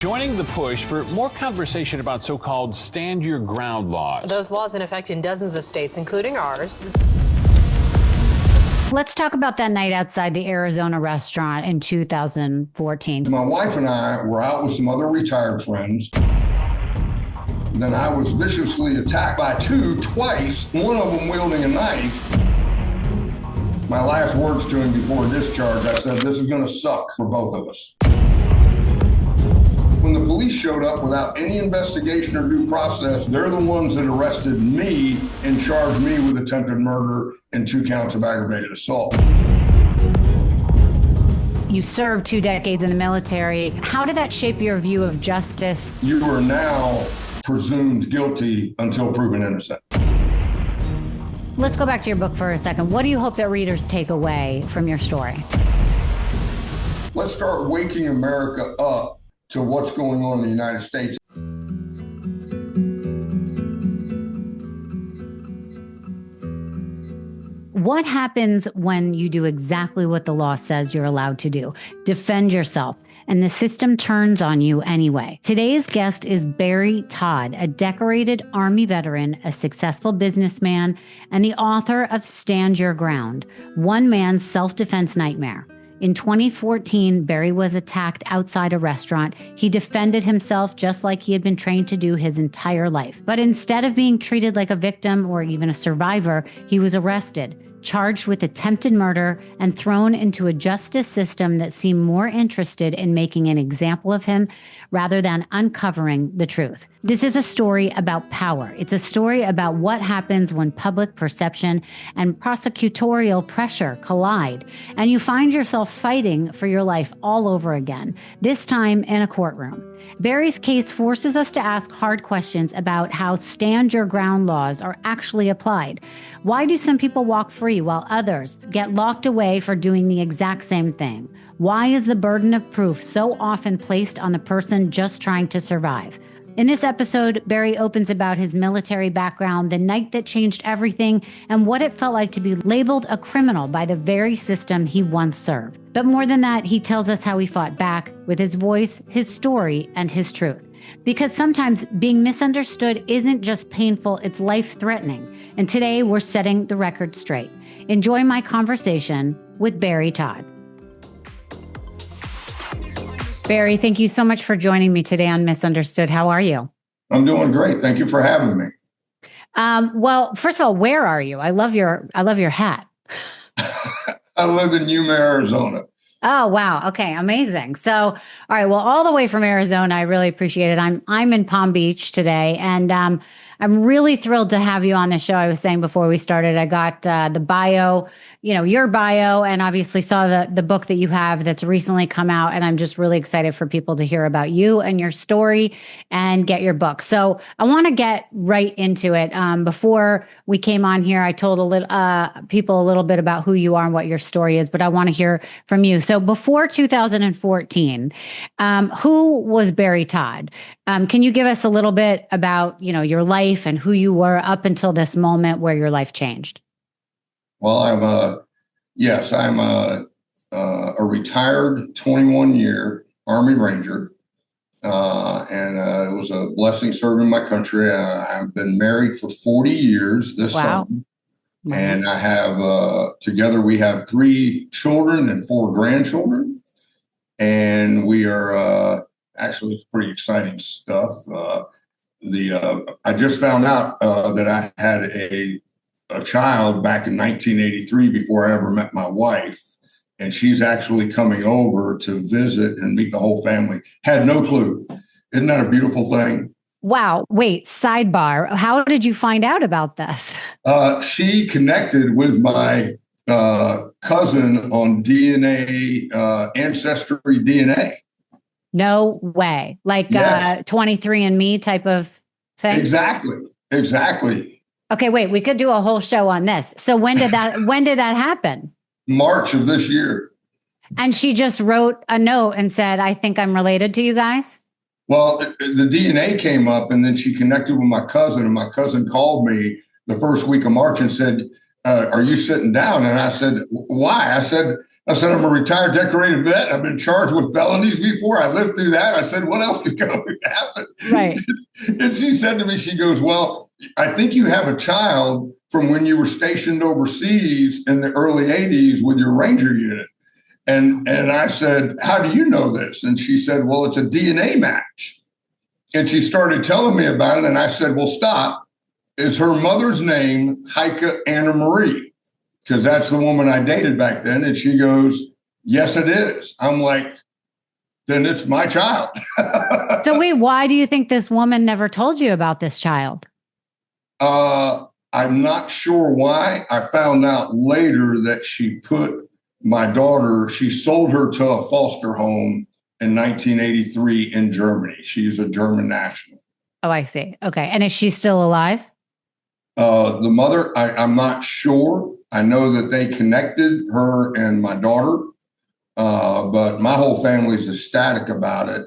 Joining the push for more conversation about so-called stand your ground laws. Those laws in effect in dozens of states, including ours. Let's talk about that night outside the Arizona restaurant in 2014. My wife and I were out with some other retired friends. Then I was viciously attacked by two twice, one of them wielding a knife. My last words to him before discharge, I said, "This is going to suck for both of us." When the police showed up without any investigation or due process, they're the ones that arrested me and charged me with attempted murder and 2 counts of aggravated assault. You served 2 decades in the military. How did that shape your view of justice? You are now presumed guilty until proven innocent. Let's go back to your book for a second. What do you hope that readers take away from your story? Let's start waking America up to what's going on in the United States. What happens when you do exactly what the law says you're allowed to do? Defend yourself, and the system turns on you anyway. Today's guest is Barry Todd, a decorated Army veteran, a successful businessman, and the author of Stand Your Ground, One Man's Self-Defense Nightmare. In 2014, Barry was attacked outside a restaurant. He defended himself just like he had been trained to do his entire life. But instead of being treated like a victim or even a survivor, he was arrested, charged with attempted murder, and thrown into a justice system that seemed more interested in making an example of him rather than uncovering the truth. This is a story about power. It's a story about what happens when public perception and prosecutorial pressure collide, and you find yourself fighting for your life all over again, this time in a courtroom. Barry's case forces us to ask hard questions about how stand your ground laws are actually applied. Why do some people walk free while others get locked away for doing the exact same thing? Why is the burden of proof so often placed on the person just trying to survive? In this episode, Barry opens about his military background, the night that changed everything, and what it felt like to be labeled a criminal by the very system he once served. But more than that, he tells us how he fought back with his voice, his story, and his truth. Because sometimes being misunderstood isn't just painful, it's life-threatening. And today, we're setting the record straight. Enjoy my conversation with Barry Todd. Barry, thank you so much for joining me today on Misunderstood. How are you? I'm doing great. Thank you for having me. Well, first of all, where are you? I love your hat. I live in Yuma, Arizona. Oh, wow. Okay. Amazing. So, all right. Well, all the way from Arizona, I really appreciate it. I'm in Palm Beach today, and I'm really thrilled to have you on the show. I was saying before we started, I got the bio, your bio, and obviously saw the book that you have that's recently come out. And I'm just really excited for people to hear about you and your story and get your book. So I want to get right into it. Before we came on here, I told people a little bit about who you are and what your story is, but I want to hear from you. So before 2014, who was Barry Todd? Can you give us a little bit about, your life and who you were up until this moment where your life changed? Well, I'm a retired 21-year Army Ranger, and it was a blessing serving my country. I've been married for 40 years this summer, and I have together we have 3 children and 4 grandchildren, and we are actually it's pretty exciting stuff. I just found out that I had a child back in 1983 before I ever met my wife. And she's actually coming over to visit and meet the whole family. Had no clue. Isn't that a beautiful thing? Wow. Wait, sidebar. How did you find out about this? She connected with my cousin on DNA, Ancestry DNA. No way. Like Yes. 23andMe type of thing? Exactly. Okay, wait, we could do a whole show on this. So when did that happen? March of this year. And she just wrote a note and said, I think I'm related to you guys? Well, the DNA came up, and then she connected with my cousin, and my cousin called me the first week of March and said, are you sitting down? And I said, why? I said, I said, I'm a retired decorated vet. I've been charged with felonies before. I lived through that. I said, what else could go happen? Right. And she said to me, she goes, well, I think you have a child from when you were stationed overseas in the early 80s with your Ranger unit. And I said, how do you know this? And she said, well, it's a DNA match. And she started telling me about it. And I said, well, stop. Is her mother's name Heike Anna Marie? Because that's the woman I dated back then. And she goes, yes, it is. I'm like, then it's my child. So wait, why do you think this woman never told you about this child? I'm not sure why. I found out later that she put my daughter, she sold her to a foster home in 1983 in Germany. She's a German national. Oh, I see. Okay. And is she still alive? The mother, I'm not sure. I know that they connected her and my daughter, but my whole family's ecstatic about it.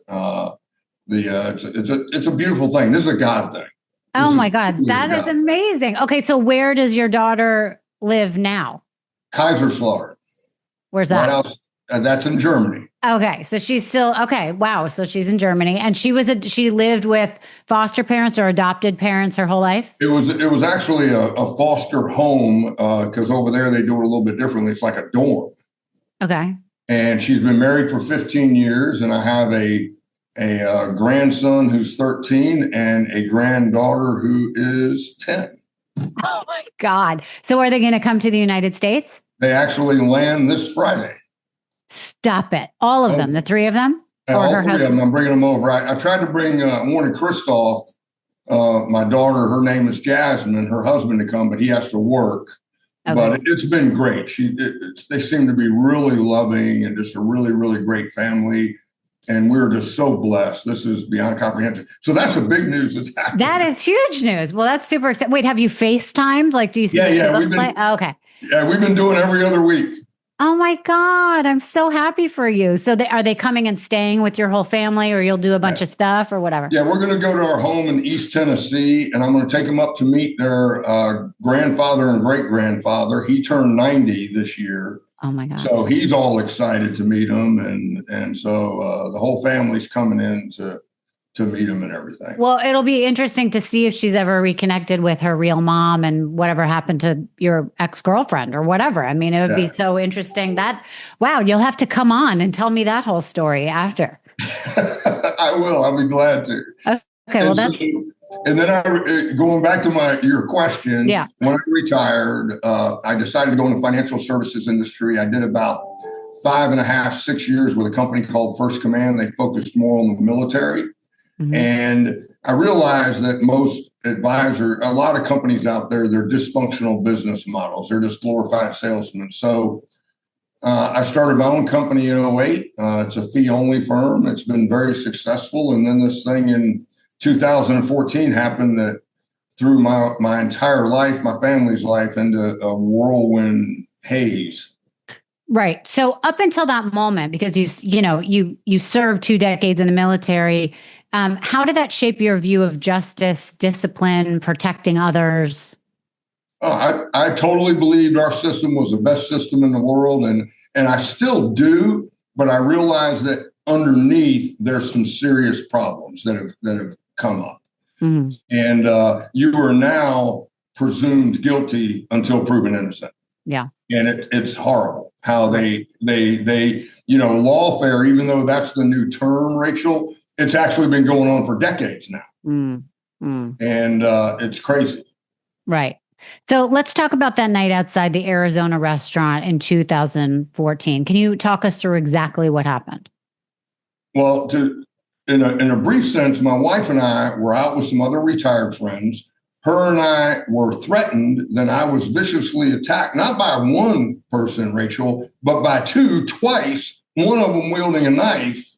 It's a beautiful thing. This is a God thing. Oh my God, that is amazing. Okay, so where does your daughter live now? Kaiserslautern. Where's that? Right else? That's in Germany. Okay, so she's still okay. Wow, so she's in Germany, and she lived with foster parents or adopted parents her whole life. It was actually a foster home because over there they do it a little bit differently. It's like a dorm. Okay. And she's been married for 15 years, and I have a grandson who's 13 and a granddaughter who is 10. Oh my God! So are they going to come to the United States? They actually land this Friday. Stop it! All of them, the three of them, or all her three husband? Of them. I'm bringing them over. I tried to bring I wanted Christoph, my daughter. Her name is Jasmine. Her husband to come, but he has to work. Okay. But it's been great. They seem to be really loving and just a really, really great family. And we're just so blessed. This is beyond comprehension. So that's the big news that's happening. That is huge news. Well, that's super exciting. Wait, have you FaceTimed? Like, do you see? Yeah. Okay. Yeah, we've been doing every other week. Oh my God, I'm so happy for you. So are they coming and staying with your whole family, or you'll do a bunch of stuff or whatever? Yeah, we're going to go to our home in East Tennessee, and I'm going to take them up to meet their grandfather and great grandfather. He turned 90 this year. Oh my God. So he's all excited to meet him. And so the whole family's coming in to meet him and everything. Well, it'll be interesting to see if she's ever reconnected with her real mom and whatever happened to your ex-girlfriend or whatever. I mean, it would be so interesting wow, you'll have to come on and tell me that whole story after. I will. I'll be glad to. Okay. Well, that's. And then going back to your question, when I retired, I decided to go in the financial services industry. I did about 5.5, 6 years with a company called First Command. They focused more on the military. Mm-hmm. And I realized that a lot of companies out there, they're dysfunctional business models. They're just glorified salesmen. So I started my own company in 2008. It's a fee-only firm. It's been very successful. And then this thing in 2014 happened that threw my entire life, my family's life, into a whirlwind haze. Right. So up until that moment, because you served 2 decades in the military, how did that shape your view of justice, discipline, protecting others? I totally believed our system was the best system in the world, and I still do. But I realize that underneath there's some serious problems that have come up. Mm-hmm. And you are now presumed guilty until proven innocent. Yeah. And it's horrible how they lawfare, even though that's the new term, Rachel, it's actually been going on for decades now. Mm-hmm. And it's crazy. Right. So let's talk about that night outside the Arizona restaurant in 2014. Can you talk us through exactly what happened? Well, in a brief sense, my wife and I were out with some other retired friends. Her and I were threatened. Then I was viciously attacked, not by one person, Rachel, but by 2 twice, one of them wielding a knife.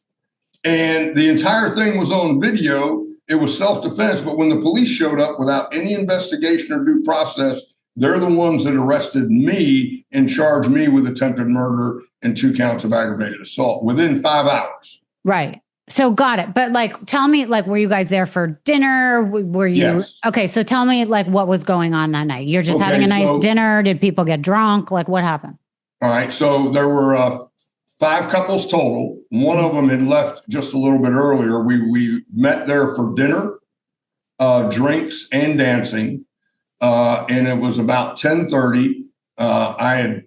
And the entire thing was on video. It was self-defense. But when the police showed up without any investigation or due process, they're the ones that arrested me and charged me with attempted murder and 2 counts of aggravated assault within 5 hours. Right. So got it. But tell me, were you guys there for dinner? Were you? Yes. Okay. So tell me what was going on that night. You're just having a nice dinner. Did people get drunk? What happened? All right. So there were 5 couples total. One of them had left just a little bit earlier. We met there for dinner, drinks, and dancing. And it was about 10:30. I had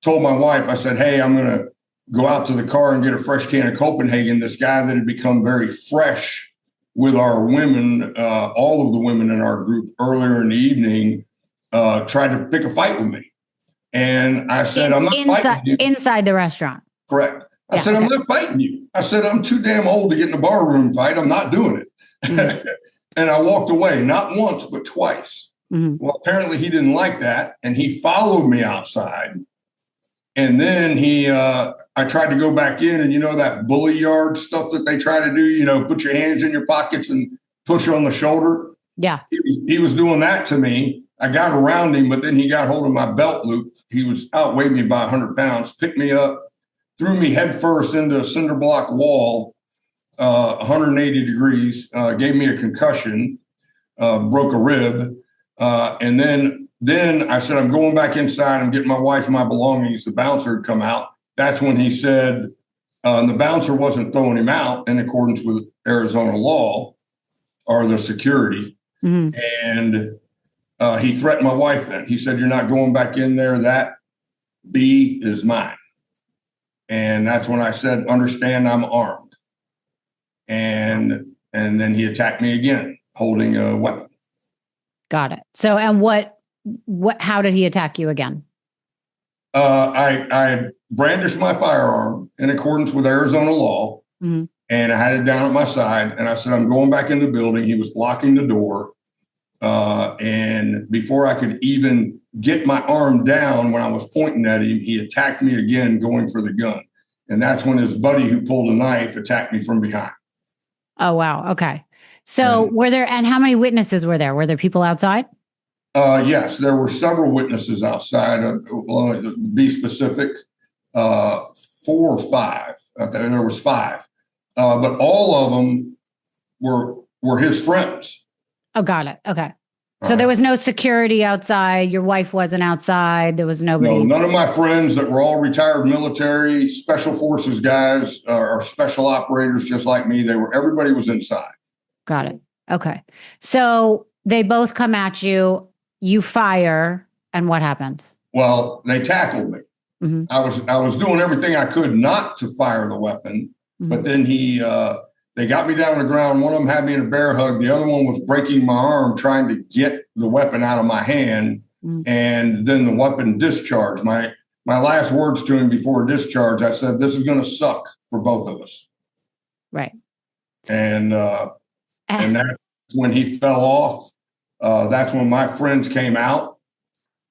told my wife, I said, hey, I'm going to go out to the car and get a fresh can of Copenhagen. This guy that had become very fresh with our women, all of the women in our group earlier in the evening, tried to pick a fight with me. And I said, I'm not fighting you. Inside the restaurant. Correct. I said, I'm not fighting you. I said, I'm too damn old to get in a barroom fight. I'm not doing it. Mm-hmm. And I walked away, not once, but twice. Mm-hmm. Well, apparently he didn't like that. And he followed me outside. And then I tried to go back in, and that bully yard stuff that they try to do, put your hands in your pockets and push on the shoulder. Yeah. He was doing that to me. I got around him, but then he got hold of my belt loop. He outweighed me by 100 pounds, picked me up, threw me headfirst into a cinder block wall, 180 degrees, gave me a concussion, broke a rib. And then I said, I'm going back inside. I'm getting my wife and my belongings. The bouncer had come out. That's when he said, and the bouncer wasn't throwing him out in accordance with Arizona law or the security. Mm-hmm. And he threatened my wife then. He said, you're not going back in there. That B is mine. And that's when I said, understand I'm armed. And then he attacked me again, holding a weapon. Got it. So, and how did he attack you again? I brandished my firearm in accordance with Arizona law, mm-hmm. and I had it down at my side. And I said, I'm going back in the building. He was blocking the door. And before I could even get my arm down, when I was pointing at him, he attacked me again, going for the gun. And that's when his buddy who pulled a knife attacked me from behind. Oh, wow. Okay. So and how many witnesses were there? Were there people outside? Yes, there were several witnesses outside. To be specific, 4 or 5. There was 5, but all of them were his friends. Oh, got it. Okay. So there was no security outside. Your wife wasn't outside. There was nobody. No, none of my friends that were all retired military, special forces guys, or special operators, just like me. Everybody was inside. Got it. Okay. So they both come at you, you fire, and what happens? Well, they tackled me. Mm-hmm. I was doing everything I could not to fire the weapon, mm-hmm. but then they got me down on the ground. One of them had me in a bear hug. The other one was breaking my arm, trying to get the weapon out of my hand. Mm-hmm. And then the weapon discharged. My last words to him before discharge, I said, this is going to suck for both of us. Right. And that's when he fell off. That's when my friends came out.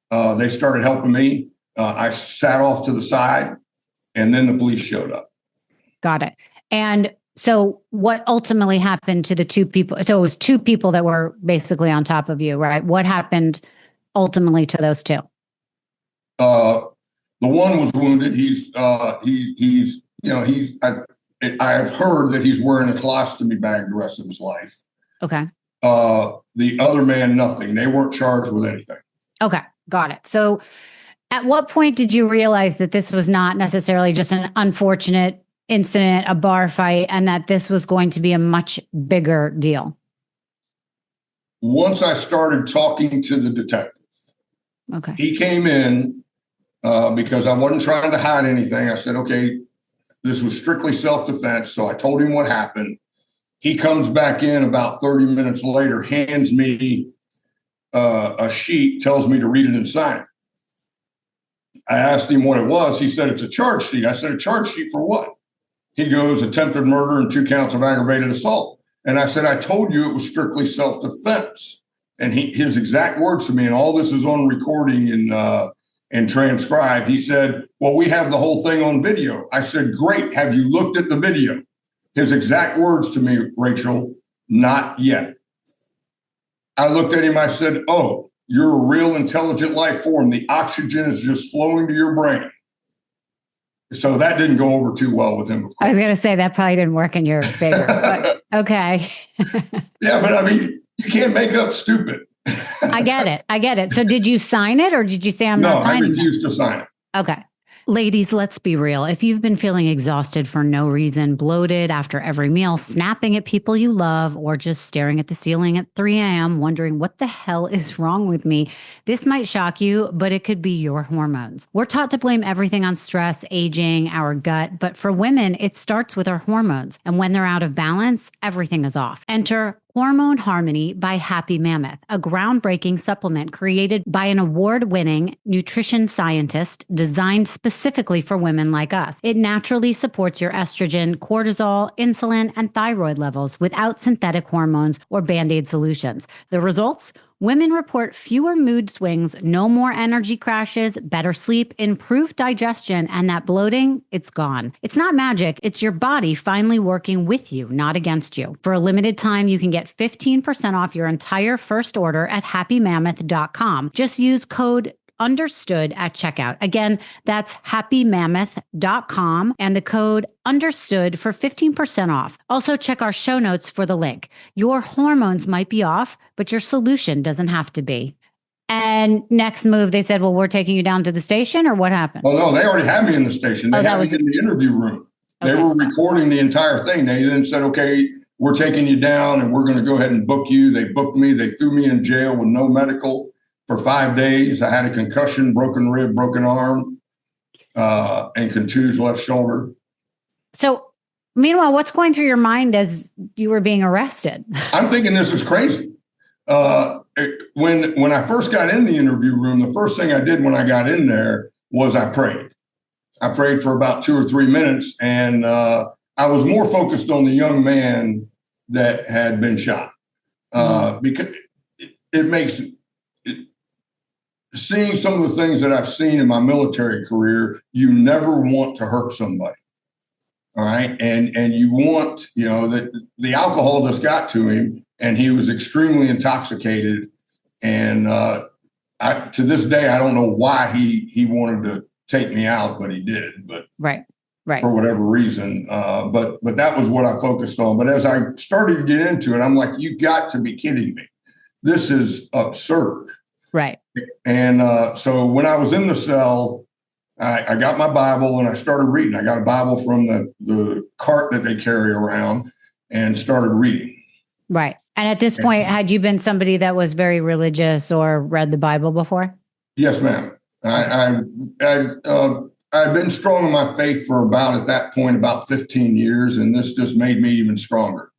They started helping me. I sat off to the side, and then the police showed up. Got it. And so what ultimately happened to the 2 people? So it was 2 people that were basically on top of you, right? What happened ultimately to those 2? The one was wounded. I have heard that he's wearing a colostomy bag the rest of his life. Okay. The other man, nothing. They weren't charged with anything. Okay. Got it. So at what point did you realize that this was not necessarily just an unfortunate incident, a bar fight, and that this was going to be a much bigger deal? Once I started talking to the detective. Okay. He came in because I wasn't trying to hide anything. I said, okay, this was strictly self-defense. So I told him what happened. He comes back in about 30 minutes later, hands me a sheet, tells me to read it and sign it. I asked him what it was. He said, it's a charge sheet. I said, a charge sheet for what? He goes, attempted murder and 2 counts of aggravated assault. And I said, I told you it was strictly self-defense. And his exact words to me, and all this is on recording and transcribed. He said, well, we have the whole thing on video. I said, great. Have you looked at the video? His exact words to me, Rachel, not yet. I looked at him. I said, oh, you're a real intelligent life form. The oxygen is just flowing to your brain. So that didn't go over too well with him. Of course. I was going to say that probably didn't work in your favor, but okay. Yeah, but I mean, you can't make up stupid. I get it. I get it. So did you sign it or did you say I'm No, not signing it? I refused to sign it. Okay. Ladies, let's be real. If you've been feeling exhausted for no reason, bloated after every meal, snapping at people you love, or just staring at the ceiling at 3 a.m., wondering what the hell is wrong with me, this might shock you, but it could be your hormones. We're taught to blame everything on stress, aging, our gut, but for women, it starts with our hormones. And when they're out of balance, everything is off. Enter Hormone Harmony by Happy Mammoth, a groundbreaking supplement created by an award-winning nutrition scientist designed specifically for women like us. It naturally supports your estrogen, cortisol, insulin, and thyroid levels without synthetic hormones or Band-Aid solutions. The results? Women report fewer mood swings, no more energy crashes, better sleep, improved digestion, and that bloating, it's gone. It's not magic. It's your body finally working with you, not against you. For a limited time, you can get 15% off your entire first order at happymammoth.com. Just use code understood at checkout. Again, that's happymammoth.com and the code understood for 15% off. Also, check our show notes for the link. Your hormones might be off, but your solution doesn't have to be. And next move, they said, well, we're taking you down to the station, or what happened? Well, no, they already had me in the station. They had me in the interview room. They were recording the entire thing. They then said, okay, we're taking you down and we're going to go ahead and book you. They booked me. They threw me in jail with no medical for 5 days. I had a concussion, broken rib, broken arm, and contused left shoulder. So meanwhile, what's going through your mind as you were being arrested? I'm thinking this is crazy. When I first got in the interview room, the first thing I did when I got in there was I prayed. I prayed for about 2 or 3 minutes, and I was more focused on the young man that had been shot, because it makes seeing some of the things that I've seen in my military career, you never want to hurt somebody. All right. And you want, that the alcohol just got to him and he was extremely intoxicated. And to this day, I don't know why he wanted to take me out, but he did. But right. For whatever reason. But that was what I focused on. But as I started to get into it, I'm like, you got to be kidding me. This is absurd. Right. And so when I was in the cell, I got my Bible and I started reading. I got a Bible from the cart that they carry around and started reading. Right. And at this point, had you been somebody that was very religious or read the Bible before? Yes, ma'am. I've been strong in my faith for at that point, about 15 years. And this just made me even stronger.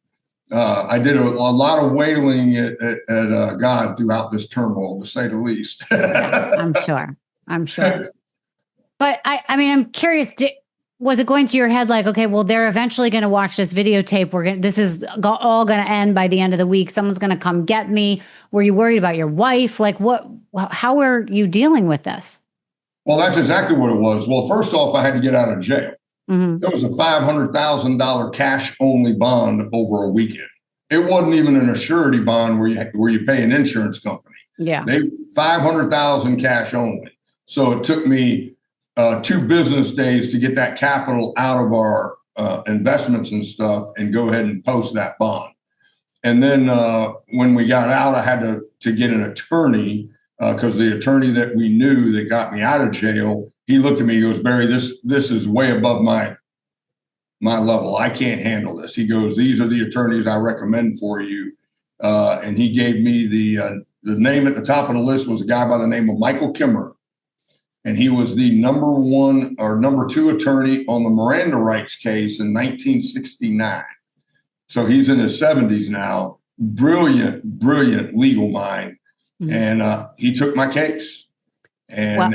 I did a lot of wailing at God throughout this turmoil, to say the least. I'm sure. But I mean, I'm curious, was it going through your head like, okay, well, they're eventually going to watch this videotape. This is all going to end by the end of the week. Someone's going to come get me. Were you worried about your wife? Like how were you dealing with this? Well, that's exactly what it was. Well, first off, I had to get out of jail. Mm-hmm. There was a $500,000 cash only bond over a weekend. It wasn't even an surety bond where you pay an insurance company. Yeah. $500,000 cash only. So it took me 2 business days to get that capital out of our investments and stuff and go ahead and post that bond. And then when we got out, I had to get an attorney because the attorney that we knew that got me out of jail, he looked at me, he goes, Barry, this is way above my level. I can't handle this. He goes, these are the attorneys I recommend for you. And he gave me the name at the top of the list was a guy by the name of Michael Kimmer. And he was the number 1 or number 2 attorney on the Miranda rights case in 1969. So he's in his 70s now. Brilliant legal mind. Mm-hmm. And he took my case. And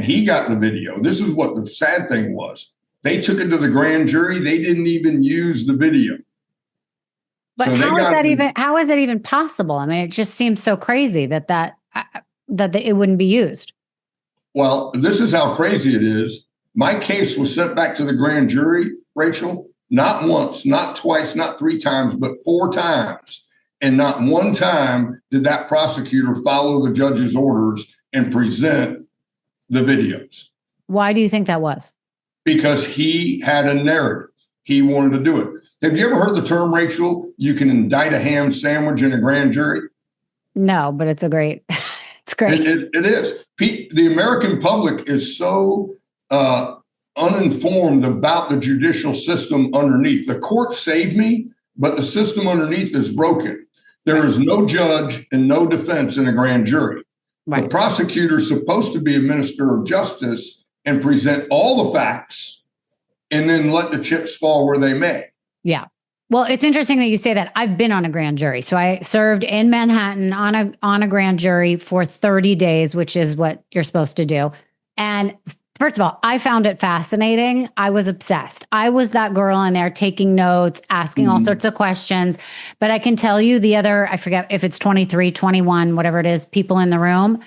he got the video. This is what the sad thing was. They took it to the grand jury. They didn't even use the video. But so how is that even possible? I mean, it just seems so crazy that it wouldn't be used. Well, this is how crazy it is. My case was sent back to the grand jury, Rachel, not once, not twice, not 3 times, but 4 times. And not one time did that prosecutor follow the judge's orders and present the videos. Why do you think that was? Because he had a narrative. He wanted to do it. Have you ever heard the term, Rachel, you can indict a ham sandwich in a grand jury? No, but it's great. It's great. It is. The American public is so uninformed about the judicial system underneath. The court saved me, but the system underneath is broken. There is no judge and no defense in a grand jury. Right. The prosecutor is supposed to be a minister of justice and present all the facts and then let the chips fall where they may. Yeah. Well, it's interesting that you say that. I've been on a grand jury. So I served in Manhattan on a grand jury for 30 days, which is what you're supposed to do. And first of all, I found it fascinating. I was obsessed. I was that girl in there taking notes, asking all sorts of questions. But I can tell you the other, I forget if it's 23, 21, whatever it is, people in the room,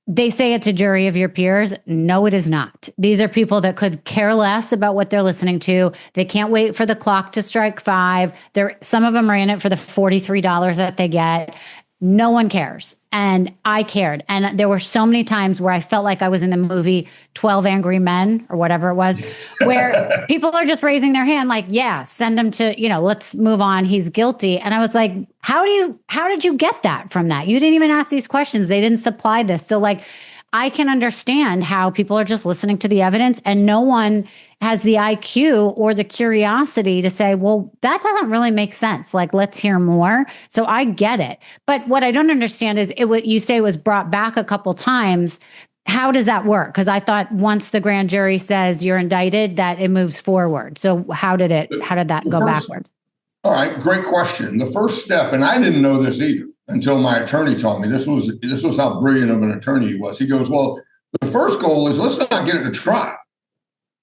they say it's a jury of your peers. No, it is not. These are people that could care less about what they're listening to. They can't wait for the clock to strike 5. Some of them are in it for the $43 that they get. No one cares. And I cared. And there were so many times where I felt like I was in the movie 12 Angry Men or whatever it was, where people are just raising their hand like, yeah, send him to, let's move on. He's guilty. And I was like, how did you get that from that? You didn't even ask these questions. They didn't supply this. So like, I can understand how people are just listening to the evidence and no one has the IQ or the curiosity to say, well, that doesn't really make sense. Like, let's hear more. So I get it. But what I don't understand is you say it was brought back a couple times. How does that work? Because I thought once the grand jury says you're indicted, that it moves forward. So how did that go backwards? All right. Great question. The first step, and I didn't know this either until my attorney taught me. This was how brilliant of an attorney he was. He goes, well, the first goal is let's not get it to trial.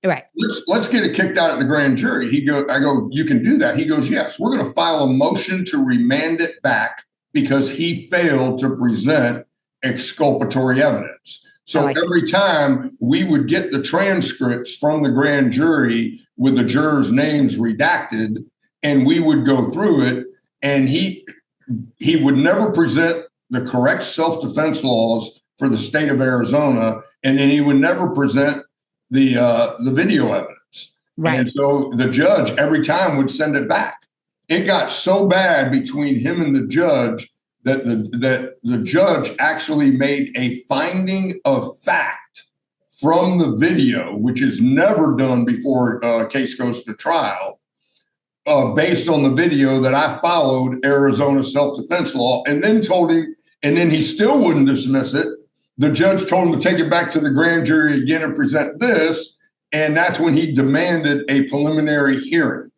Right. Let's get it kicked out at the grand jury. I go, you can do that. He goes, yes, we're going to file a motion to remand it back because he failed to present exculpatory evidence. So every time we would get the transcripts from the grand jury with the jurors' names redacted, and we would go through it, and he would never present the correct self-defense laws for the state of Arizona, and then he would never present the video evidence. Right. And so the judge every time would send it back. It got so bad between him and the judge that the judge actually made a finding of fact from the video, which is never done before a case goes to trial, based on the video that I followed Arizona self-defense law, and then told him, and then he still wouldn't dismiss it. The judge told him to take it back to the grand jury again and present this. And that's when he demanded a preliminary hearing.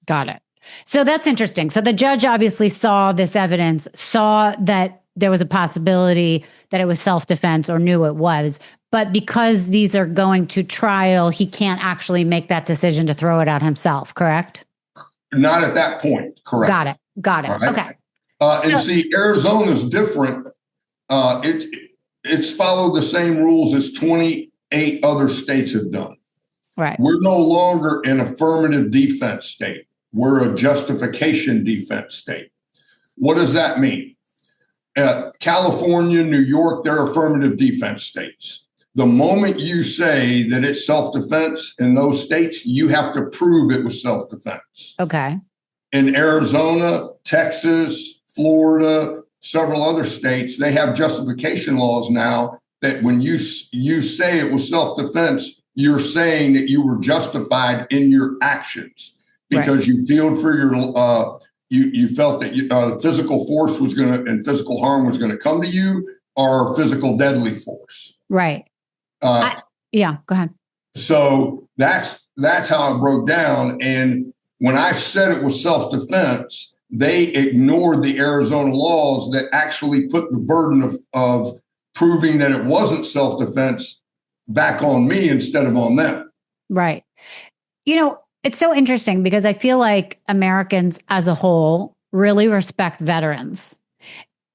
Got it. So that's interesting. So the judge obviously saw this evidence, saw that there was a possibility that it was self-defense or knew it was. But because these are going to trial, he can't actually make that decision to throw it out himself, correct? Not at that point, correct. Got it. Right? Okay. And see, Arizona's different. It's followed the same rules as 28 other states have done. Right. We're no longer an affirmative defense state. We're a justification defense state. What does that mean? California, New York, they're affirmative defense states. The moment you say that it's self-defense in those states, you have to prove it was self-defense. Okay. In Arizona, Texas, Florida, several other states, they have justification laws now that when you say it was self-defense, you're saying that you were justified in your actions because you felt for your you felt that physical force was going to and physical harm was going to come to you, or physical deadly force. Right. Go ahead. So that's how it broke down. And when I said it was self-defense, they ignored the Arizona laws that actually put the burden of proving that it wasn't self-defense back on me instead of on them. Right. It's so interesting because I feel like Americans as a whole really respect veterans.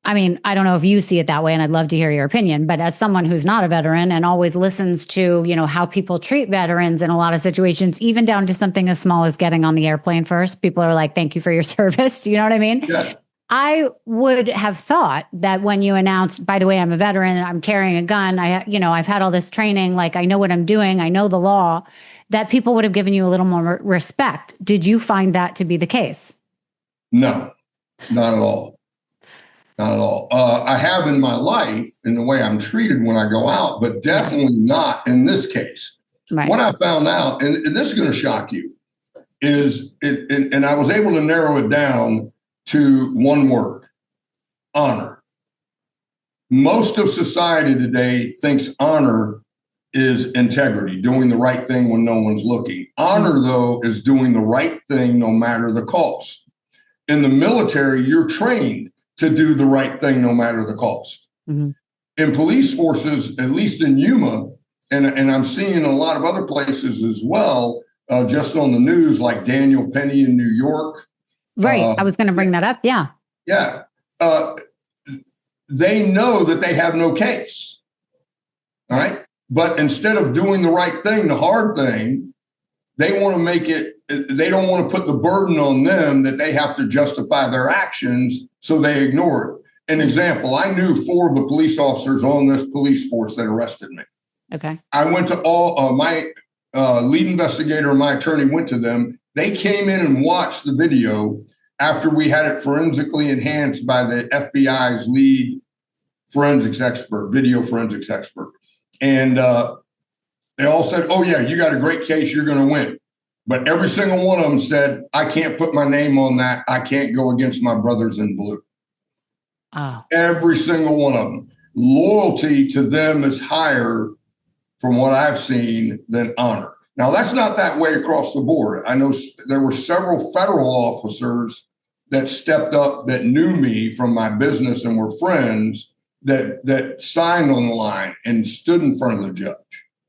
I mean, I don't know if you see it that way, and I'd love to hear your opinion, but as someone who's not a veteran and always listens to, how people treat veterans in a lot of situations, even down to something as small as getting on the airplane first, people are like, thank you for your service. You know what I mean? Yeah. I would have thought that when you announced, by the way, I'm a veteran, I'm carrying a gun, I've had all this training, like I know what I'm doing, I know the law, that people would have given you a little more respect. Did you find that to be the case? No, not at all. Not at all. I have in my life in the way I'm treated when I go out, but definitely not in this case. Right. What I found out, and this is going to shock you, is and I was able to narrow it down to one word: honor. Most of society today thinks honor is integrity, doing the right thing when no one's looking. Honor, though, is doing the right thing no matter the cost. In the military, you're trained to do the right thing no matter the cost. Mm-hmm. In police forces, at least in Yuma, and I'm seeing a lot of other places as well, just on the news, like Daniel Penny in New York. Right. I was going to bring that up. Yeah. Yeah. They know that they have no case. All right. But instead of doing the right thing, the hard thing, they want to make it, they don't want to put the burden on them that they have to justify their actions, so they ignore it. An example, I knew 4 of the police officers on this police force that arrested me. Okay. I went to all, my lead investigator and my attorney went to them. They came in and watched the video after we had it forensically enhanced by the FBI's lead forensics expert, video forensics expert. And they all said, oh, yeah, you got a great case. You're going to win. But every single one of them said, I can't put my name on that. I can't go against my brothers in blue. Oh. Every single one of them. Loyalty to them is higher, from what I've seen, than honor. Now, that's not that way across the board. I know there were several federal officers that stepped up that knew me from my business and were friends that signed on the line and stood in front of the judge.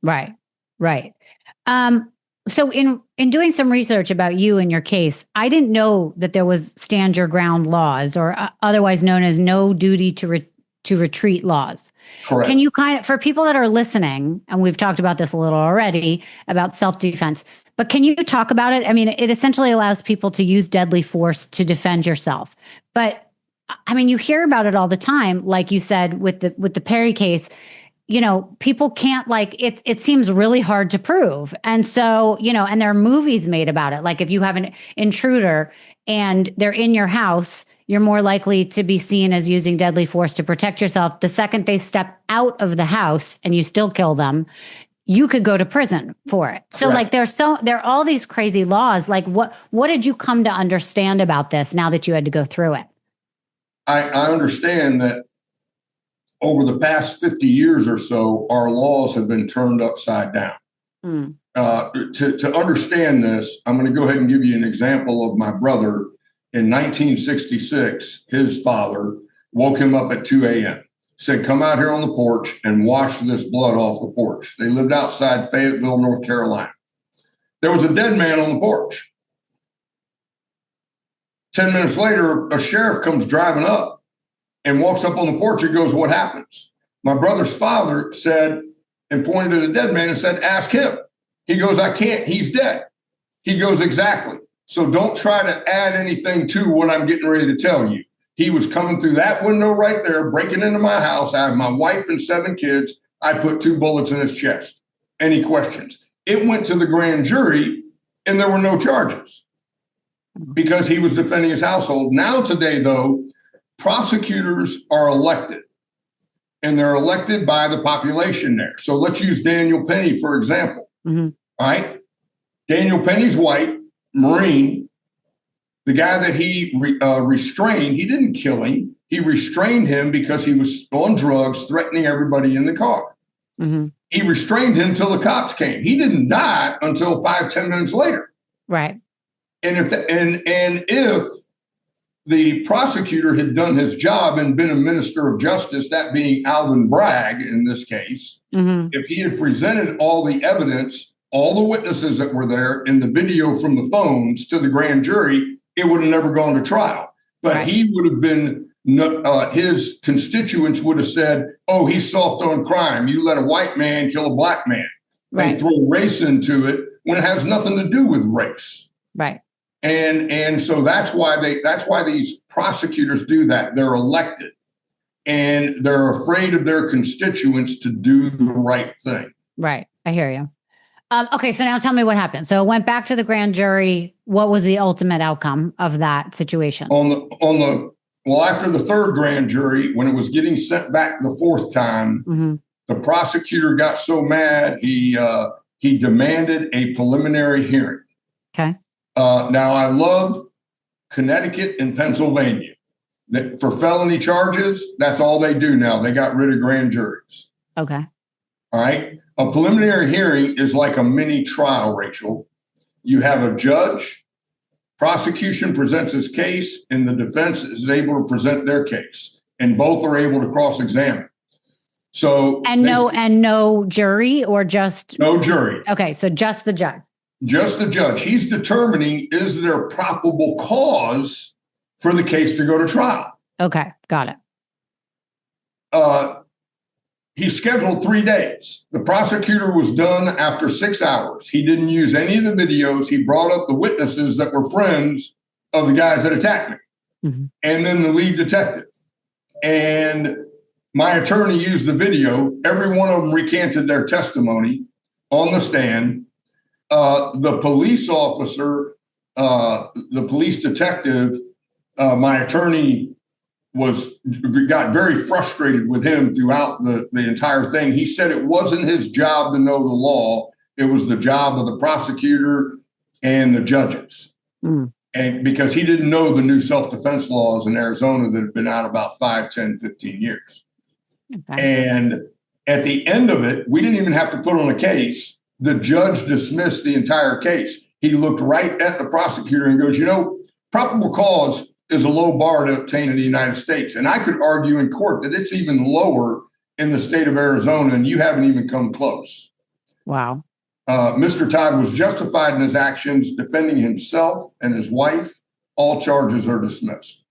Right. Right. So in doing some research about you and your case, I didn't know that there was stand your ground laws, or otherwise known as no duty to retreat laws. Correct. Can you for people that are listening, and we've talked about this a little already about self-defense, but can you talk about it? I mean, it essentially allows people to use deadly force to defend yourself. But I mean, you hear about it all the time, like you said with the Perry case. You know, people can't, like, it seems really hard to prove. And so, you know, and there are movies made about it. Like if you have an intruder and they're in your house, you're more likely to be seen as using deadly force to protect yourself. The second they step out of the house and you still kill them, you could go to prison for it. So Correct. like there are all these crazy laws. Like what did you come to understand about this now that you had to go through it? I understand that over the past 50 years or so, our laws have been turned upside down. Mm. To understand this, I'm going to go ahead and give you an example of my brother. In 1966, his father woke him up at 2 a.m., said, come out here on the porch and wash this blood off the porch. They lived outside Fayetteville, North Carolina. There was a dead man on the porch. 10 minutes later, a sheriff comes driving up and walks up on the porch and goes, what happens? My brother's father said, and pointed to the dead man and said, ask him. He goes, I can't, he's dead. He goes, exactly. So don't try to add anything to what I'm getting ready to tell you. He was coming through that window right there, breaking into my house. I have my wife and 7 kids. I put 2 bullets in his chest. Any questions? It went to the grand jury and there were no charges because he was defending his household. Now today, though, prosecutors are elected, and they're elected by the population there. So let's use Daniel Penny, for example. Mm-hmm. All right. Daniel Penny's white, Marine. The guy that he restrained, he didn't kill him. He restrained him because he was on drugs, threatening everybody in the car. Mm-hmm. He restrained him until the cops came. He didn't die until 5-10 minutes later. Right. And if the prosecutor had done his job and been a minister of justice, that being Alvin Bragg in this case, Mm-hmm. if he had presented all the evidence, all the witnesses that were there in the video from the phones to the grand jury, it would have never gone to trial. But Right. he would have been, his constituents would have said, oh, he's soft on crime. You let a white man kill a black man. Right. They throw race into it when it has nothing to do with race. Right. And so that's why these prosecutors do that. They're elected and they're afraid of their constituents to do the right thing. Right. I hear you. Okay. So now tell me what happened. So it went back to the grand jury. What was the ultimate outcome of that situation? On the Well, after the third grand jury, when it was getting sent back the fourth time, the prosecutor got so mad he demanded a preliminary hearing. Okay. Now I love Connecticut and Pennsylvania. That for felony charges, that's all they do now. They got rid of grand juries. Okay. All right. A preliminary hearing is like a mini trial, Rachel. You have a judge, prosecution presents his case, and the defense is able to present their case, and both are able to cross-examine. So no jury, or just no jury. Okay, so just the judge. Just the judge. He's determining, is there probable cause for the case to go to trial? Okay, got it. He scheduled 3 days. The prosecutor was done after 6 hours. He didn't use any of the videos. He brought up the witnesses that were friends of the guys that attacked me, and then the lead detective. And my attorney used the video. Every one of them recanted their testimony on the stand. The police officer, the police detective, my attorney got very frustrated with him throughout the entire thing. He said it wasn't his job to know the law. It was the job of the prosecutor and the judges. And because he didn't know the new self-defense laws in Arizona that have been out about 5, 10, 15 years. Okay. And at the end of it, we didn't even have to put on a case. The judge dismissed the entire case. He looked right at the prosecutor and goes, probable cause is a low bar to obtain in the United States. And I could argue in court that it's even lower in the state of Arizona, and you haven't even come close. Wow. Mr. Todd was justified in his actions, defending himself and his wife. All charges are dismissed.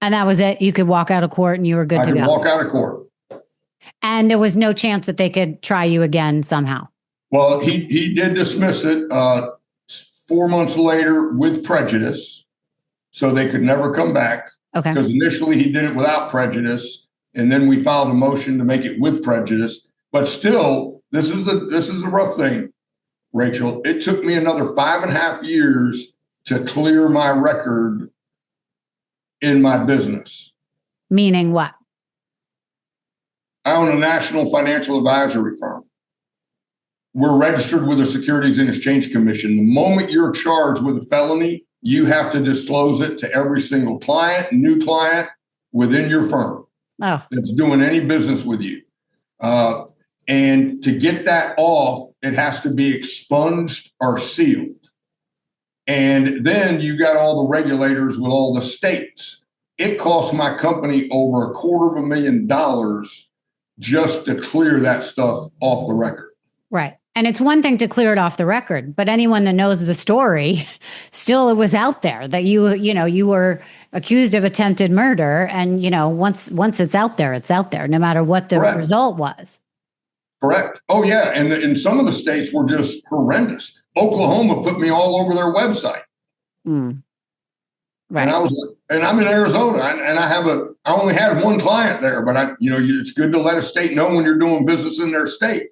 And that was it? You could walk out of court and you were good to go? I could walk out of court. And there was no chance that they could try you again somehow? Well, he did dismiss it 4 months later with prejudice. So they could never come back. Okay. Because initially he did it without prejudice, and then we filed a motion to make it with prejudice. But still, this is the rough thing, Rachel. It took me another 5.5 years to clear my record in my business. Meaning what? I own a national financial advisory firm. We're registered with the Securities and Exchange Commission. The moment you're charged with a felony, you have to disclose it to every single client, new client within your firm that's doing any business with you. And to get that off, it has to be expunged or sealed. And then you got all the regulators with all the states. It cost my company over $250,000 just to clear that stuff off the record. Right. And it's one thing to clear it off the record, but anyone that knows the story, still it was out there that you were accused of attempted murder. And, once it's out there, no matter what the result was. Correct. Oh, yeah. And some of the states were just horrendous. Oklahoma put me all over their website. Right. And I'm in Arizona, and I only had one client there, but it's good to let a state know when you're doing business in their state.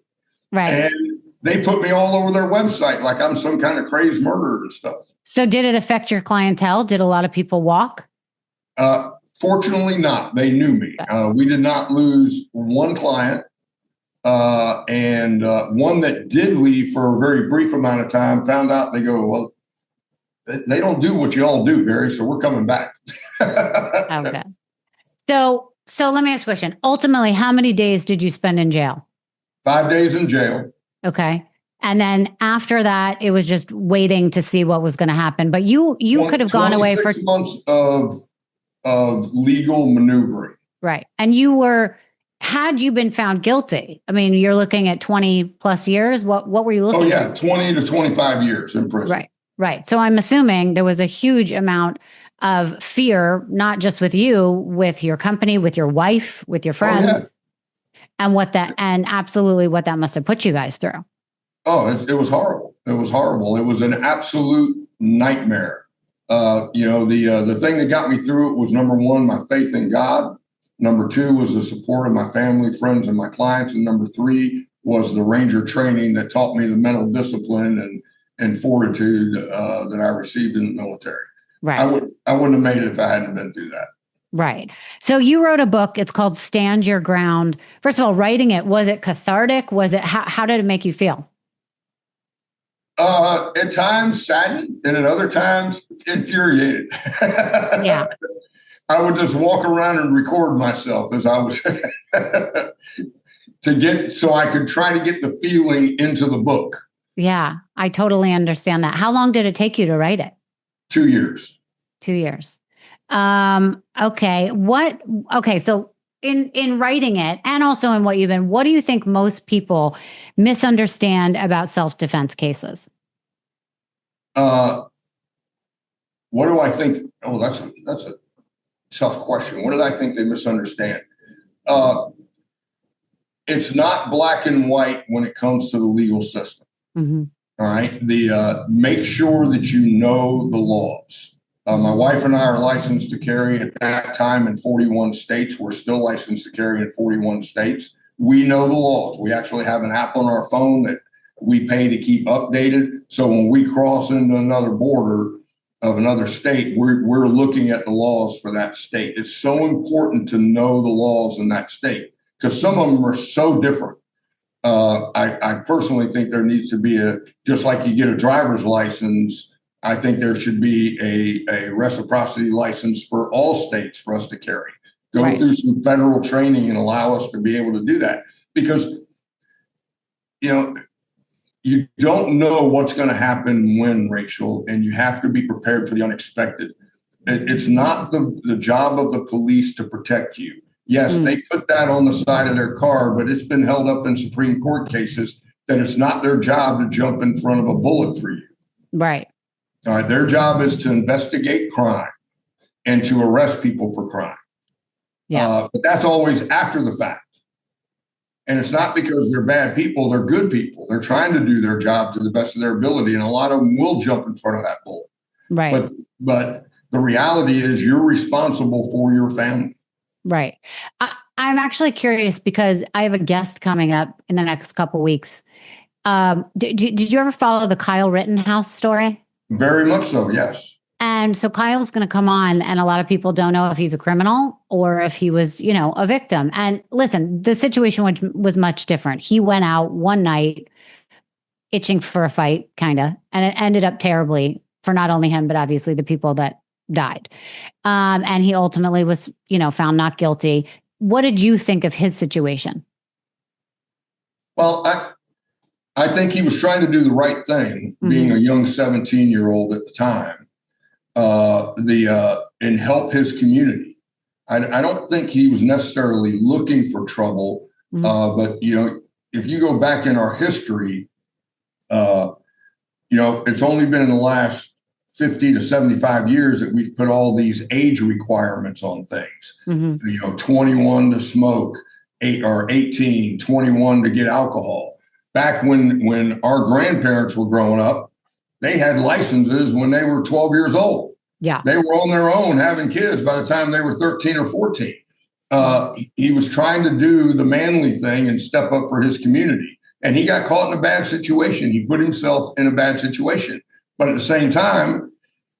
Right. And they put me all over their website like I'm some kind of crazed murderer and stuff. So did it affect your clientele? Did a lot of people walk? Fortunately not. They knew me. We did not lose one client. And one that did leave for a very brief amount of time found out, they go, well, they don't do what you all do, Barry, so we're coming back. Okay. So let me ask a question. Ultimately, how many days did you spend in jail? 5 days in jail. Okay. And then after that, it was just waiting to see what was going to happen. But you could have gone away for 6 months of legal maneuvering. Right. And had you been found guilty, I mean, you're looking at 20 plus years. What were you looking at? 20 to 25 years in prison. Right. So I'm assuming there was a huge amount of fear, not just with you, with your company, with your wife, with your friends. Oh, yeah. And absolutely what that must have put you guys through. Oh, it was horrible. It was horrible. It was an absolute nightmare. The thing that got me through it was, number one, my faith in God. Number two was the support of my family, friends, and my clients. And number three was the Ranger training that taught me the mental discipline and fortitude that I received in the military. Right. I wouldn't have made it if I hadn't been through that. Right. So you wrote a book. It's called Stand Your Ground. First of all, writing it, was it cathartic? Was it, how did it make you feel? At times saddened, and at other times infuriated. Yeah. I would just walk around and record myself as I was so I could try to get the feeling into the book. Yeah, I totally understand that. How long did it take you to write it? 2 years. 2 years. Okay. Okay. So in writing it and also in what do you think most people misunderstand about self-defense cases? What do I think? Oh, that's a tough question. What did I think they misunderstand? It's not black and white when it comes to the legal system. Mm-hmm. All right. Make sure that you know the laws. My wife and I are licensed to carry at that time in 41 states. We're still licensed to carry in 41 states. We know the laws. We actually have an app on our phone that we pay to keep updated. So when we cross into another border of another state, we're looking at the laws for that state. It's so important to know the laws in that state because some of them are so different. I personally think there needs to be just like you get a driver's license, I think there should be a reciprocity license for all states for us to carry. Go Right. through some federal training and allow us to be able to do that because, you don't know what's going to happen when, Rachel, and you have to be prepared for the unexpected. It's not the job of the police to protect you. Yes, they put that on the side of their car, but it's been held up in Supreme Court cases that it's not their job to jump in front of a bullet for you. Right. All right. Their job is to investigate crime and to arrest people for crime. Yeah. But that's always after the fact. And it's not because they're bad people. They're good people. They're trying to do their job to the best of their ability. And a lot of them will jump in front of that bullet. Right. But the reality is you're responsible for your family. Right. I'm actually curious because I have a guest coming up in the next couple of weeks. Did you ever follow the Kyle Rittenhouse story? Very much so, yes. And so Kyle's going to come on, and a lot of people don't know if he's a criminal or if he was, a victim. And listen, the situation was much different. He went out one night itching for a fight, kind of, and it ended up terribly for not only him, but obviously the people that died. And he ultimately was, found not guilty. What did you think of his situation? Well, I think he was trying to do the right thing, being a young 17-year-old at the time, and help his community. I don't think he was necessarily looking for trouble, but if you go back in our history, it's only been in the last 50 to 75 years that we've put all these age requirements on things. 21 to smoke, 18, 21 to get alcohol. Back when our grandparents were growing up, they had licenses when they were 12 years old. Yeah. They were on their own having kids by the time they were 13 or 14. He was trying to do the manly thing and step up for his community. And he got caught in a bad situation. He put himself in a bad situation. But at the same time,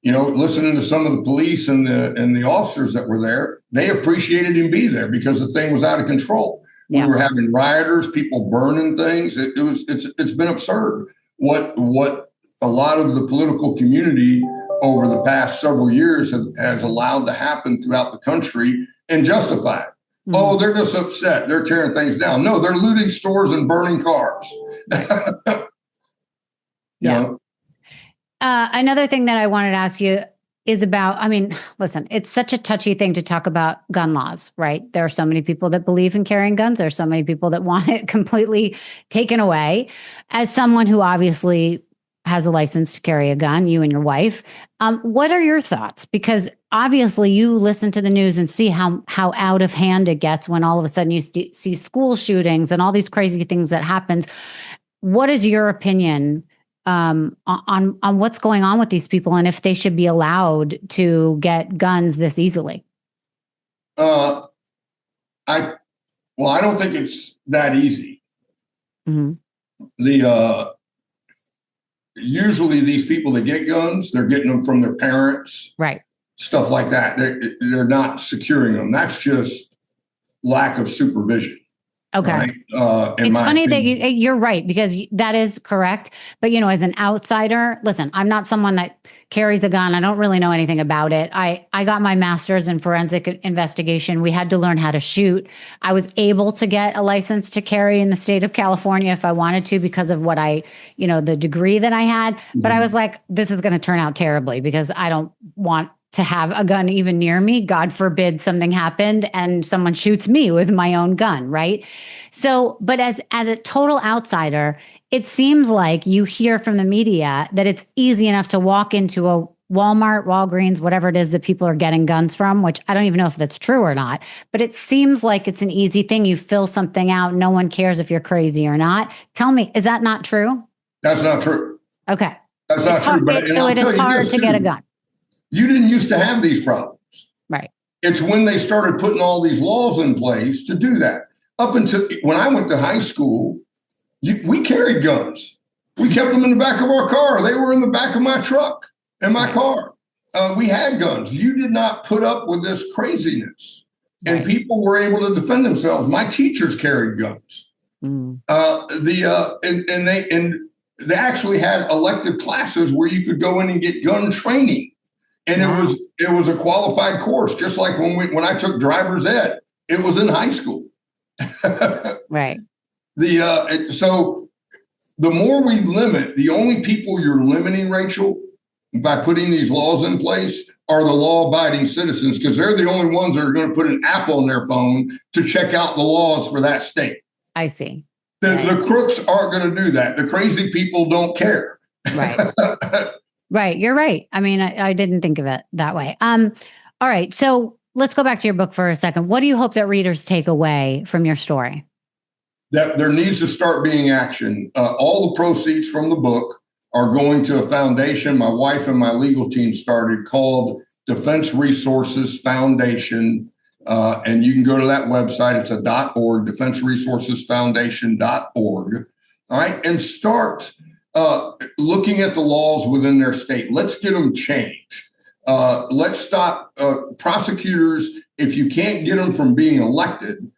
listening to some of the police and the officers that were there, they appreciated him be there because the thing was out of control. Yeah. We were having rioters, people burning things. It's been absurd. What a lot of the political community over the past several years has allowed to happen throughout the country and justified. Oh, they're just upset. They're tearing things down. No, they're looting stores and burning cars. Yeah. Another thing that I wanted to ask you is about, listen, it's such a touchy thing to talk about gun laws, right? There are so many people that believe in carrying guns. There are so many people that want it completely taken away. As someone who obviously has a license to carry a gun, you and your wife, what are your thoughts? Because obviously you listen to the news and see how out of hand it gets when all of a sudden you see school shootings and all these crazy things that happens. What is your opinion on what's going on with these people and if they should be allowed to get guns this easily? I don't think it's that easy. Usually these people that get guns, they're getting them from their parents. Right. stuff like that. They're not securing them. That's just lack of supervision. Okay. Right? It's funny that you're right, because that is correct. But, as an outsider, listen, I'm not someone that carries a gun. I don't really know anything about it. I got my master's in forensic investigation. We had to learn how to shoot. I was able to get a license to carry in the state of California if I wanted to, because of what the degree that I had. But I was like, this is going to turn out terribly, because I don't want to have a gun even near me. God forbid something happened and someone shoots me with my own gun, right? So, but as a total outsider, it seems like you hear from the media that it's easy enough to walk into a Walmart, Walgreens, whatever it is that people are getting guns from, which I don't even know if that's true or not, but it seems like it's an easy thing. You fill something out. No one cares if you're crazy or not. Tell me, is that not true? That's not true. Okay. That's not true. But so it is hard to get a gun. You didn't used to have these problems. Right. It's when they started putting all these laws in place to do that. Up until when I went to high school, we carried guns. We kept them in the back of our car. They were in the back of my truck and my car. We had guns. You did not put up with this craziness. Right. And people were able to defend themselves. My teachers carried guns. And they actually had elective classes where you could go in and get gun training. And it was a qualified course, just like when I took driver's ed, it was in high school. Right. So the more we limit, the only people you're limiting, Rachel, by putting these laws in place are the law-abiding citizens, because they're the only ones that are going to put an app on their phone to check out the laws for that state. I see. The crooks aren't going to do that. The crazy people don't care. Right. Right. You're right. I mean, I didn't think of it that way. All right. So let's go back to your book for a second. What do you hope that readers take away from your story? That there needs to start being action. All the proceeds from the book are going to a foundation my wife and my legal team started called Defense Resources Foundation. And you can go to that website. It's a .org, defenseresourcesfoundation.org. All right. And start looking at the laws within their state. Let's get them changed. Let's stop prosecutors. If you can't get them from being elected,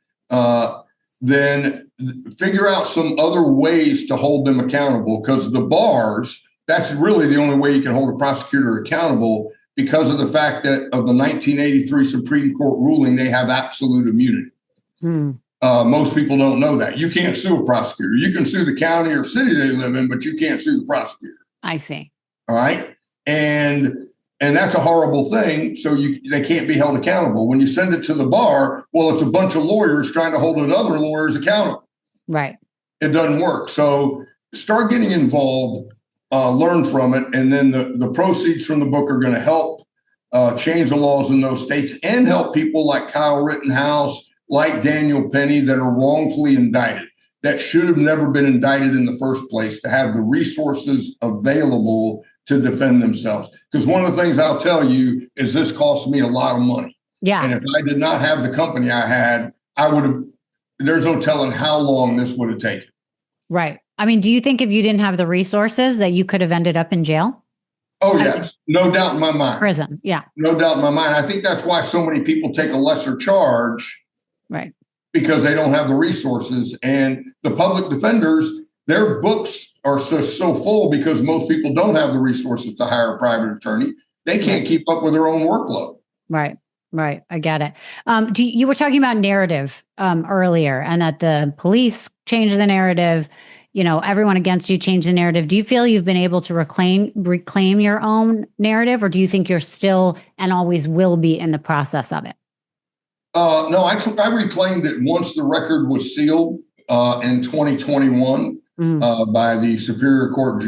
then figure out some other ways to hold them accountable, because the bars, that's really the only way you can hold a prosecutor accountable, because of the fact that of the 1983 Supreme Court ruling, they have absolute immunity. Most people don't know that. You can't sue a prosecutor. You can sue the county or city they live in, but you can't sue the prosecutor. I see. All right. And that's a horrible thing. So they can't be held accountable. When you send it to the bar, well, it's a bunch of lawyers trying to hold other lawyers accountable. Right. It doesn't work. So start getting involved, learn from it. And then the proceeds from the book are going to help change the laws in those states and help people like Kyle Rittenhouse, like Daniel Penny, that are wrongfully indicted, that should have never been indicted in the first place, to have the resources available to defend themselves. Because one of the things I'll tell you is this cost me a lot of money. Yeah. And if I did not have the company I had, there's no telling how long this would have taken. Right. I mean, do you think if you didn't have the resources that you could have ended up in jail? Oh, yes. No doubt in my mind. Prison. Yeah. No doubt in my mind. I think that's why so many people take a lesser charge. Right. Because they don't have the resources. And the public defenders, their books are so full because most people don't have the resources to hire a private attorney. They can't keep up with their own workload. Right. Right. I get it. You were talking about narrative earlier, and that the police changed the narrative, everyone against you changed the narrative. Do you feel you've been able to reclaim your own narrative, or do you think you're still and always will be in the process of it? No, I reclaimed it once the record was sealed in 2021 by the Superior Court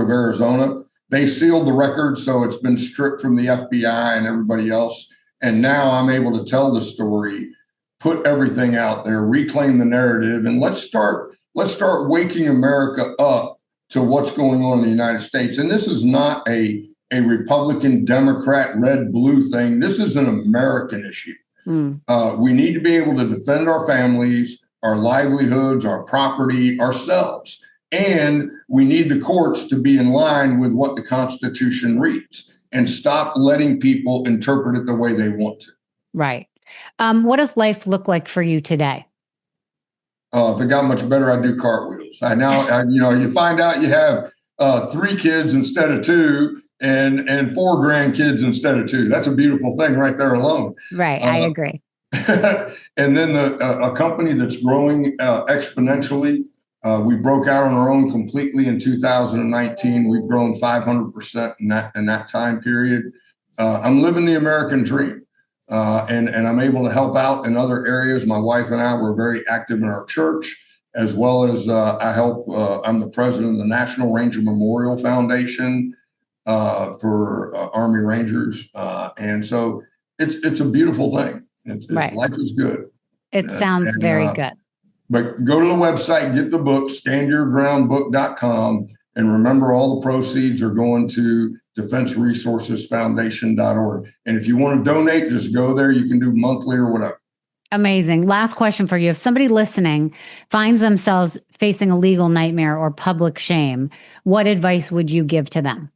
of Arizona. They sealed the record, so it's been stripped from the FBI and everybody else. And now I'm able to tell the story, put everything out there, reclaim the narrative, and let's start waking America up to what's going on in the United States. And this is not a Republican, Democrat, red, blue thing. This is an American issue. We need to be able to defend our families, our livelihoods, our property, ourselves. And we need the courts to be in line with what the Constitution reads. and stop letting people interpret it the way they want to. Right. What does life look like for you today? If it got much better, I'd do cartwheels. You find out you have 3 kids instead of 2 and 4 grandkids instead of 2. That's a beautiful thing right there alone. Right. I agree. And then a company that's growing exponentially. We broke out on our own completely in 2019. We've grown 500% in that time period. I'm living the American dream. And I'm able to help out in other areas. My wife and I were very active in our church, as well as I'm the president of the National Ranger Memorial Foundation for Army Rangers. And so it's a beautiful thing. Right. Life is good. It sounds very good. But go to the website, get the book, standyourgroundbook.com. And remember, all the proceeds are going to defenseresourcesfoundation.org. And if you want to donate, just go there. You can do monthly or whatever. Amazing. Last question for you. If somebody listening finds themselves facing a legal nightmare or public shame, what advice would you give to them?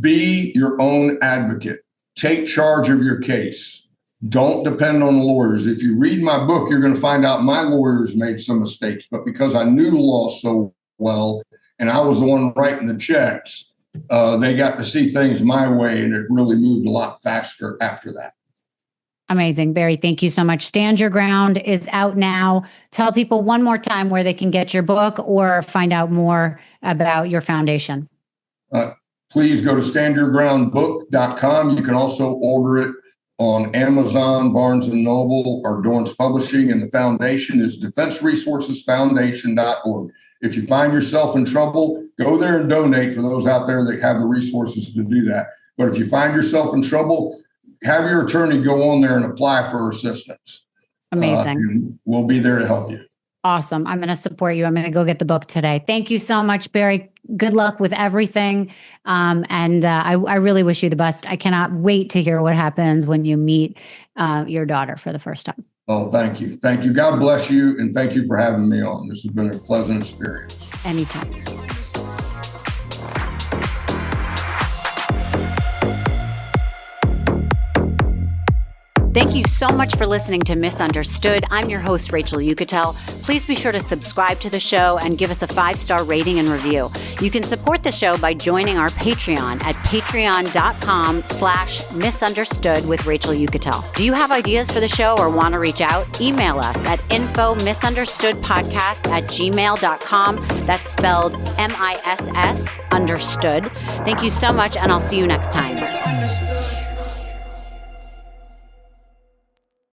Be your own advocate. Take charge of your case. Don't depend on the lawyers. If you read my book, you're going to find out my lawyers made some mistakes. But because I knew the law so well, and I was the one writing the checks, they got to see things my way, and it really moved a lot faster after that. Amazing. Barry, thank you so much. Stand Your Ground is out now. Tell people one more time where they can get your book or find out more about your foundation. Please go to standyourgroundbook.com. You can also order it on Amazon, Barnes & Noble, or Dorrance Publishing, and the foundation is defenseresourcesfoundation.org. If you find yourself in trouble, go there and donate for those out there that have the resources to do that. But if you find yourself in trouble, have your attorney go on there and apply for assistance. Amazing. We'll be there to help you. Awesome. I'm going to support you. I'm going to go get the book today. Thank you so much, Barry. Good luck with everything. I really wish you the best. I cannot wait to hear what happens when you meet your daughter for the first time. Oh, thank you. Thank you. God bless you. And thank you for having me on. This has been a pleasant experience. Anytime. Thank you so much for listening to Misunderstood. I'm your host, Rachel Yucatel. Please be sure to subscribe to the show and give us a 5-star rating and review. You can support the show by joining our Patreon at patreon.com/misunderstood with Rachel Yucatel. Do you have ideas for the show or want to reach out? Email us at info misunderstoodpodcast@gmail.com. That's spelled MISS understood. Thank you so much, and I'll see you next time.